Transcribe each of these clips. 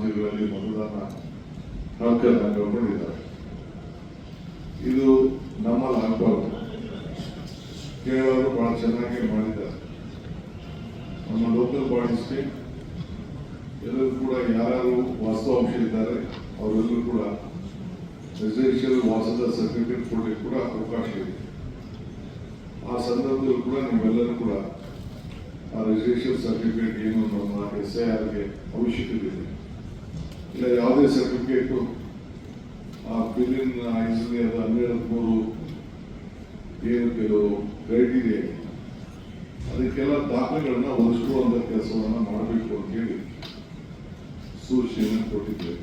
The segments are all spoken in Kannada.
ರಾಜ್ಯಗಳಲ್ಲಿ ಮತದಾನ ಹಕ್ಕನ್ನು ಕಳ್ಕೊಂಡಿದ್ದಾರೆ. ಇದು ನಮ್ಮಲ್ಲಿ ಆಗಬಾರ್ದು. ಕೇರಳವರು ಬಹಳ ಚೆನ್ನಾಗಿ ಮಾಡಿದ್ದಾರೆ. ನಮ್ಮ ಲೋಕಲ್ ಬಾಡೀಸ್ಗೆ ಎಲ್ಲರೂ ಕೂಡ ಯಾರು ವಾಸ್ತವಾಂಶ ಇದ್ದಾರೆ ಅವರೆಲ್ಲರೂ ಕೂಡ ರೆಸಿಡೆನ್ಷಿಯಲ್ ವಾಸದ ಸರ್ಟಿಫಿಕೇಟ್ ಕೊಡಲಿಕ್ಕೆ ಕೂಡ ಅವಕಾಶ ಇದೆ. ಆ ಸಂದರ್ಭದಲ್ಲಿ ಕೂಡ ನೀವೆಲ್ಲರೂ ಕೂಡ ಆ ರಿಜಿಸ್ಟ್ರೇಷನ್ ಸರ್ಟಿಫಿಕೇಟ್ ಏನು ನಮ್ಮ SIRಗೆ ಅವಶ್ಯಕತೆ ಇದೆ. ಇಲ್ಲ ಯಾವುದೇ ಸರ್ಟಿಫಿಕೇಟು ಆ ಬಿಲ್ಲಿನ ಐಸಲ್ಲಿ ಅದು 12-13 ಏನು ಕೆಲವು ಕ್ರೈಟೀರಿಯಾ ಇದೆ, ಅದಕ್ಕೆಲ್ಲ ದಾಖಲೆಗಳನ್ನ ಒದಗಿಸುವಂತ ಕೆಲಸವನ್ನ ಮಾಡಬೇಕು ಅಂತ ಹೇಳಿ ಸೂಚನೆಯನ್ನು ಕೊಟ್ಟಿದ್ದೇವೆ.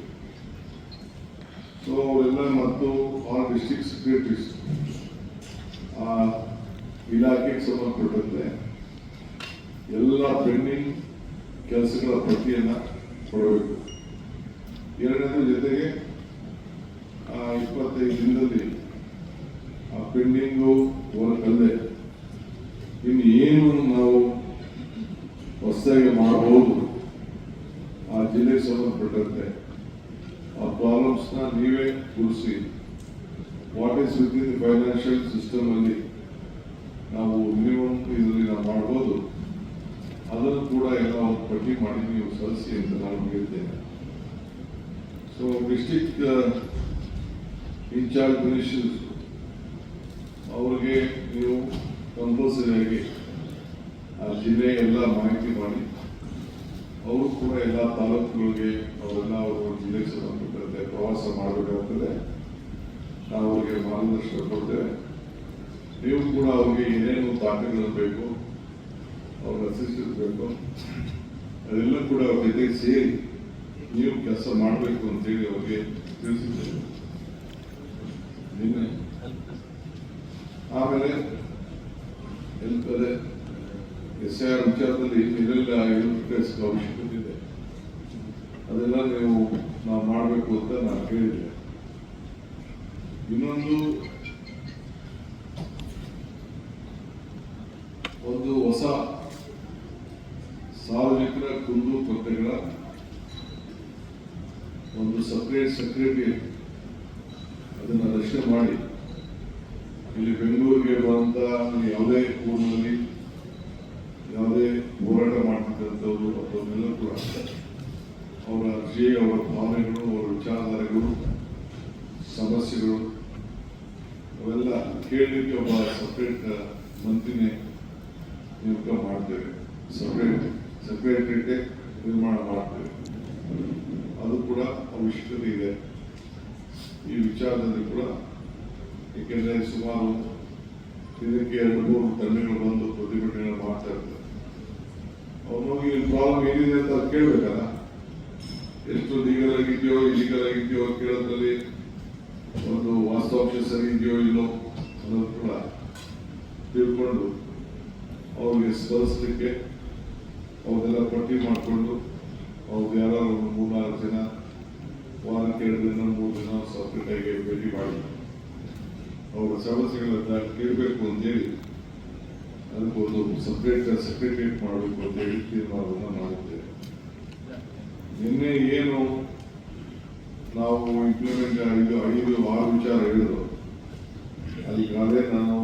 ಸೊ ಅವರೆಲ್ಲ ಮತ್ತು ಆಲ್ ಡಿಸ್ಟ್ರಿಕ್ಟ್ ಸೆಕ್ರೆಟರೀಸ್ ಆ ಇಲಾಖೆಗೆ ಸಂಬಂಧಪಟ್ಟಂತೆ ಎಲ್ಲ ಪೆಂಡಿಂಗ್ ಕೆಲಸಗಳ ಪಟ್ಟಿಯನ್ನು ಕೊಡಬೇಕು. ಎರಡನೇದ್ರ ಜೊತೆಗೆ 25 ದಿನದಲ್ಲಿ ಆ ಪೆಂಡಿಂಗು ವರ್ಕ್ ಅಲ್ಲದೆ ಇನ್ನು ಏನು ನಾವು ಹೊಸದಾಗಿ ಮಾಡಬಹುದು ಆ ಜಿಲ್ಲೆಗೆ ಸಂಬಂಧಪಟ್ಟಂತೆ ಆ ಪ್ರಾಬ್ಲಮ್ಸ್ನ ನೀವೇ ಗುರುಸಿ what is within the financial system ಅಲ್ಲಿ ನಾವು ಮಿನಿಮಮ್ ಇದರಲ್ಲಿ ನಾವು ಮಾಡ್ಬೋದು, ಅದನ್ನು ಕೂಡ ಎಲ್ಲ ಒಂದು ಪಟ್ಟಿ ಮಾಡಿ ನೀವು ಸಲ್ಲಿಸಿ ಅಂತ ನಾನು ಹೇಳಿದ್ದೇನೆ. ಸೊ ಡಿಸ್ಟ್ರಿಕ್ಟ್ ಇನ್ಚಾರ್ಜ್ ಮಿನಿಸ್ಟರ್ಸ್ ಅವ್ರಿಗೆ ನೀವು ಕಂಪಲ್ಸರಿಯಾಗಿ ಆ ಜಿಲ್ಲೆ ಎಲ್ಲ ಮಾಹಿತಿ ಮಾಡಿ ಅವರು ಕೂಡ ಎಲ್ಲ ತಾಲೂಕುಗಳಿಗೆ ಅವರೆಲ್ಲ ಅವರು ಜಿಲ್ಲೆಗೆ ಸಂಬಂಧಪಟ್ಟಂತೆ ಪ್ರವಾಸ ಮಾಡಬೇಕಾಗ್ತದೆ. ನಾವು ಅವರಿಗೆ ಮಾರ್ಗದರ್ಶನ ಕೊಡ್ತೇವೆ. ನೀವು ಕೂಡ ಅವ್ರಿಗೆ ಏನೇನು ದಾಖಲೆಗಳು ಬೇಕು, ಅವ್ರಿಗೆ ಅಸಿಸ್ಟೆನ್ಸ್ ಬೇಕು, ಅದೆಲ್ಲ ಕೂಡ ಅವ್ರ ಜೊತೆಗೆ ಸೇರಿ ನೀವು ಕೆಲಸ ಮಾಡಬೇಕು ಅಂತೇಳಿ ಅವ್ರಿಗೆ ತಿಳಿಸಿದ್ದೇವೆ ನಿನ್ನೆ. ಆಮೇಲೆ ಅದೇ SIR ವಿಚಾರದಲ್ಲಿ ಇದೆಲ್ಲ ಅವಶ್ಯಕತೆ ಇದೆ, ಅದೆಲ್ಲ ನಾವು ಮಾಡಬೇಕು ಅಂತ ನಾನು ಹೇಳಿದ್ದೆ. ಇನ್ನೊಂದು ಒಂದು ಹೊಸ ಸಾರ್ವಜನಿಕರ ಕುಂದು ಕೊರತೆಗಳ ಒಂದು ಸಪರೇಟ್ ಸೆಕ್ರೆಟರಿಯೇಟ್ ಅದನ್ನು ರಚನೆ ಮಾಡಿ ಇಲ್ಲಿ ಬೆಂಗಳೂರಿಗೆ ಬರುವಂತ ಯಾವುದೇ ಊರಿನಲ್ಲಿ ಯಾವುದೇ ಹೋರಾಟ ಮಾಡ್ತಿದ್ದಂಥವ್ರು ಅವ್ರನ್ನೆಲ್ಲ ಕೂಡ ಅವರ ಅರ್ಜಿ, ಅವರ ಭಾವನೆಗಳು, ಅವರ ವಿಚಾರಧಾರೆಗಳು, ಸಮಸ್ಯೆಗಳು ಅವೆಲ್ಲ ಕೇಳಲಿಕ್ಕೆ ಒಬ್ಬ ಸಪರೇಟ್ ಮಂತ್ರಿನೇ ನೇಮಕ ಮಾಡ್ತೇವೆ. ಸೆಕ್ರೆಟರಿಯೇಟ್ ನಿರ್ಮಾಣ ಮಾಡ್ತೇವೆ. ಅದು ಕೂಡ ಅವಶ್ಯಕತೆ ಇದೆ ಈ ವಿಚಾರದಲ್ಲಿ ಕೂಡ. ಏಕೆಂದರೆ ಸುಮಾರು ಇದಕ್ಕೆ 2-3 ತಂಡಗಳು ಬಂದು ಪ್ರತಿಭಟನೆಗಳು ಮಾಡ್ತಾ ಇರ್ತಾರೆ. ಅವನಿಗೆ ಪ್ರಾಬ್ಲಮ್ ಏನಿದೆ ಅಂತ ಕೇಳಬೇಕಲ್ಲ, ಎಷ್ಟು ಲೀಗಲ್ ಆಗಿದೆಯೋ ಇಲೀಗಲ್ ಆಗಿದೆಯೋ ಕೇಳೋದ್ರಲ್ಲಿ ಒಂದು ವಾಸ್ತವಾಂಶ ಸರಿ ಇದೆಯೋ ಇಲ್ಲೋ ಅನ್ನೋದು ಕೂಡ ತಿಳ್ಕೊಂಡು ಅವ್ರಿಗೆ ಸ್ಪರ್ಶಲಿಕ್ಕೆ ಅವ್ರನ್ನೆಲ್ಲ ಪಟ್ಟಿ ಮಾಡಿಕೊಂಡು ಅವ್ರಿಗೆ ಯಾರು 3-4 ಜನ ವಾರಕ್ಕೆ 2 ದಿನ 3 ದಿನ ಸಪ್ರೇಟಾಗಿ ಭೇಟಿ ಮಾಡಿ ಅವರ ಸಮಸ್ಯೆಗಳನ್ನ ಕೇಳಬೇಕು ಅಂತೇಳಿ ಅದಕ್ಕೊಂದು ಸಪ್ರೇಟ್ ಸೆಕ್ರೆಟರಿಯೇಟ್ ಮಾಡಬೇಕು ಅಂತ ಹೇಳಿ ತೀರ್ಮಾನವನ್ನು ಮಾಡಿದ್ದೇವೆ. ನಿನ್ನೆ ಏನು ನಾವು ಇಂಪ್ಲಿಮೆಂಟ್ 5-6 ವಿಚಾರ ಹೇಳಿದ್ರು, ಅದಕ್ಕಾಗಲೇ ನಾನು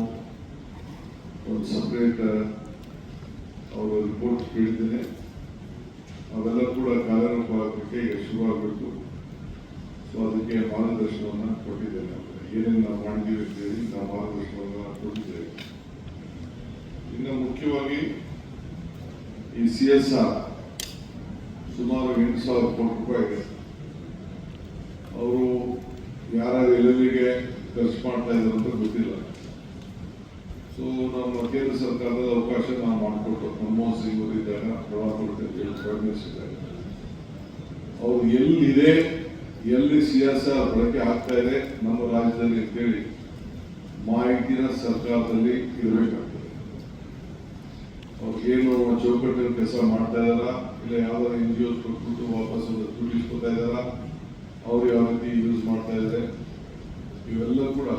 ಒಂದು ಸಪ್ರೇಟ್ ಅವರ ರಿಪೋರ್ಟ್ ಕೇಳಿದ್ದೇನೆ. ಅವೆಲ್ಲ ಕೂಡ ಕಾರ್ಯರೂಪಕ್ಕೆ ಈಗ ಶುರುವಾಗಬೇಕು. ಸೊ ಅದಕ್ಕೆ ಮಾರ್ಗದರ್ಶನವನ್ನು ಕೊಟ್ಟಿದ್ದೇನೆ. ಏನೇನು ನಾವು ಮಾಡಿದ್ದೀವಿ ಅಂತೇಳಿ ನಾವು ಮಾರ್ಗದರ್ಶನವನ್ನು ಕೊಟ್ಟಿದ್ದೇವೆ. ಇನ್ನು ಮುಖ್ಯವಾಗಿ ಈ CSR ಸುಮಾರು 8,000 ಕೋಟಿ ರೂಪಾಯಿ ಇದೆ. ಅವರು ಯಾರ್ಯಾರು ಎಲ್ಲೆಲ್ಲಿಗೆ ಖರ್ಚು ಮಾಡ್ತಾ ಇದ್ದಾರೆ ಅಂತ ಗೊತ್ತಿಲ್ಲ. ಸೊ ನಮ್ಮ ಕೇಂದ್ರ ಸರ್ಕಾರದ ಅವಕಾಶ ನಾವು ಮಾಡಿಕೊಟ್ಟು ಮನಮೋಹನ್ ಸಿಂಗ್ ಅವರು ಇದ್ದಾಗ ಪ್ರವಾಹ ಕೊಡ್ತೇವೆ ಪ್ರೈಮ್ ಮಿನಿಸ್ಟರ್ ಇದ್ದಾಗ ಅವರು ಎಲ್ಲಿದೆ, ಎಲ್ಲಿ CSR ಬಳಕೆ ಆಗ್ತಾ ಇದೆ ನಮ್ಮ ರಾಜ್ಯದಲ್ಲಿ ಅಂತೇಳಿ ಮಾಹಿತಿನ ಸರ್ಕಾರದಲ್ಲಿ ಇರಬೇಕಾಗ್ತದೆ. ಅವ್ರಿಗೇನು ಚೌಕಟ್ಟಲ್ಲಿ ಕೆಲಸ ಮಾಡ್ತಾ ಇದಾರ, ಇಲ್ಲ ಯಾವ್ದಾರ NGOs ಕೊಟ್ಬಿಟ್ಟು ವಾಪಸ್ ದುಡ್ಡಿಸ್ಕೊತಾ ಇದಾರ, ಅವ್ರು ಯಾವ ರೀತಿ ಯೂಸ್ ಮಾಡ್ತಾ ಇದ್ದಾರೆ, ಇವೆಲ್ಲ ಕೂಡ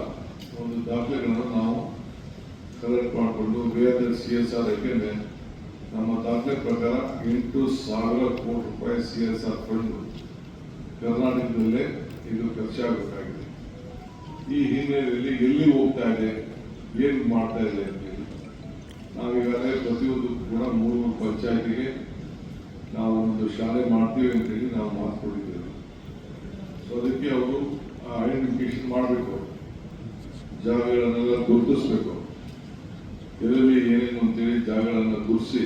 ಒಂದು ದಾಖಲೆಗಳನ್ನು ನಾವು ಕಲೆಕ್ಟ್ ಮಾಡಿಕೊಂಡು ಬೇರೆ CSR. ಯಾಕೆಂದ್ರೆ ನಮ್ಮ ದಾಖಲೆ ಪ್ರಕಾರ 8,000 ಕೋಟಿ ರೂಪಾಯಿ CSR ಫಂಡ್ ಕರ್ನಾಟಕದಲ್ಲೇ ಇದು ಖರ್ಚಾಗಬೇಕಾಗಿದೆ. ಈ ಹಿನ್ನೆಲೆಯಲ್ಲಿ ಎಲ್ಲಿ ಹೋಗ್ತಾ ಇದೆ, ಏನು ಮಾಡ್ತಾ ಇದೆ ಅಂತೇಳಿ ನಾವೀಗಾಗಲೇ ಪ್ರತಿಯೊಂದು ಕೂಡ 3 ಪಂಚಾಯತಿಗೆ ನಾವು ಒಂದು ಶಾಲೆ ಮಾಡ್ತೀವಿ ಅಂತೇಳಿ ನಾವು ಮಾತು ಕೊಟ್ಟಿದ್ದೇವೆ. ಸೊ ಅದಕ್ಕೆ ಅವರು ಐಡೆಂಟಿಫಿಕೇಶನ್ ಮಾಡಬೇಕು, ಜಾಗಗಳನ್ನೆಲ್ಲ ಗುರುತಿಸ್ಬೇಕು, ಎಲ್ಲೆಲ್ಲಿ ಏನೇನು ಅಂತೇಳಿ ಜಾಗಗಳನ್ನು ಗುರುತಿಸಿ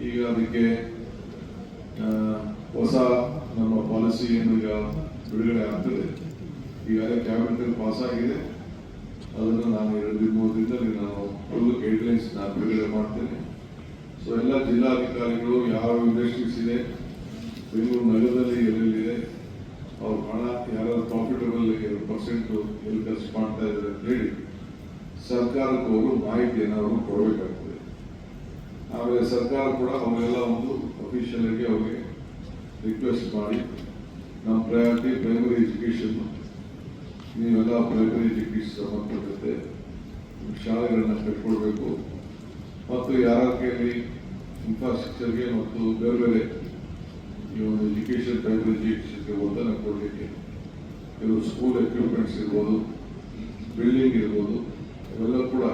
ಈಗ ಅದಕ್ಕೆ ಹೊಸ ನಮ್ಮ ಪಾಲಿಸಿ ಏನು ಈಗ ಬಿಡುಗಡೆ ಆಗ್ತದೆ. ಈಗಾಗಲೇ ಕ್ಯಾಬಿನೆಟ್ ಪಾಸ್ ಆಗಿದೆ. ಅದನ್ನು ನಾನು 2-3 ದಿನದಲ್ಲಿ ನಾನು ಫುಲ್ ಗೈಡ್ಲೈನ್ಸ್ ನಾನು ಬಿಡುಗಡೆ ಮಾಡ್ತೇನೆ. ಸೊ ಎಲ್ಲ ಜಿಲ್ಲಾಧಿಕಾರಿಗಳು ಯಾವ ಇಂಡಸ್ಟ್ರೀಸ್ ಇದೆ, ಬೆಂಗಳೂರು ನಗರದಲ್ಲಿ ಎಲ್ಲೆಲ್ಲಿದೆ, ಅವ್ರ ಹಣ ಯಾರು ಪ್ರಾಫಿಟಬಲ್ 2% ಎಲ್ಲಿ ಖರ್ಚು ಮಾಡ್ತಾ ಇದ್ದಾರೆ ಅಂತ ಹೇಳಿ ಸರ್ಕಾರಕ್ಕೆ ಅವರು ಮಾಹಿತಿಯನ್ನು ಅವರು ಕೊಡಬೇಕಾಗ್ತದೆ. ಆಮೇಲೆ ಸರ್ಕಾರ ಕೂಡ ಅವರೆಲ್ಲ ಒಂದು ಅಫಿಷಿಯಲ್ ಆಗಿ ಅವ್ರಿಗೆ ರಿಕ್ವೆಸ್ಟ್ ಮಾಡಿ ನಮ್ಮ ಪ್ರಯಾರಿಟಿ ಪ್ರೈಮರಿ ಎಜುಕೇಷನ್, ನೀವೆಲ್ಲ ಪ್ರೈಮರಿ ಎಜುಕೇಷನ್ ಸಂಬಂಧಪಟ್ಟಂತೆ ಶಾಲೆಗಳನ್ನು ಕಟ್ಕೊಳ್ಬೇಕು ಮತ್ತು ಯಾರ ಕೈಯಲ್ಲಿ ಇನ್ಫ್ರಾಸ್ಟ್ರಕ್ಚರ್ಗೆ ಮತ್ತು ಬೇರೆ ಬೇರೆ ಈ ಒಂದು ಎಜುಕೇಷನ್ ಪ್ರೈಮರಿ ಎಜುಕೇಷನ್ಗೆ ಒತ್ತನ್ನು ಕೊಡಲಿಕ್ಕೆ ಕೆಲವು ಸ್ಕೂಲ್ ಎಕ್ವಿಪ್ಮೆಂಟ್ಸ್ ಇರ್ಬೋದು, ಬಿಲ್ಡಿಂಗ್ ಇರ್ಬೋದು, ಇವೆಲ್ಲ ಕೂಡ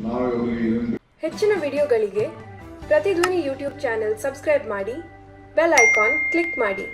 ನಾವೇ ಅವರಿಗೆ ಏನೇನು. ಹೆಚ್ಚಿನ ವಿಡಿಯೋಗಳಿಗೆ ಪ್ರತಿಧ್ವನಿ ಯೂಟ್ಯೂಬ್ ಚಾನೆಲ್ ಸಬ್ಸ್ಕ್ರೈಬ್ ಮಾಡಿ, ಬೆಲ್ ಐಕಾನ್ ಕ್ಲಿಕ್ ಮಾಡಿ.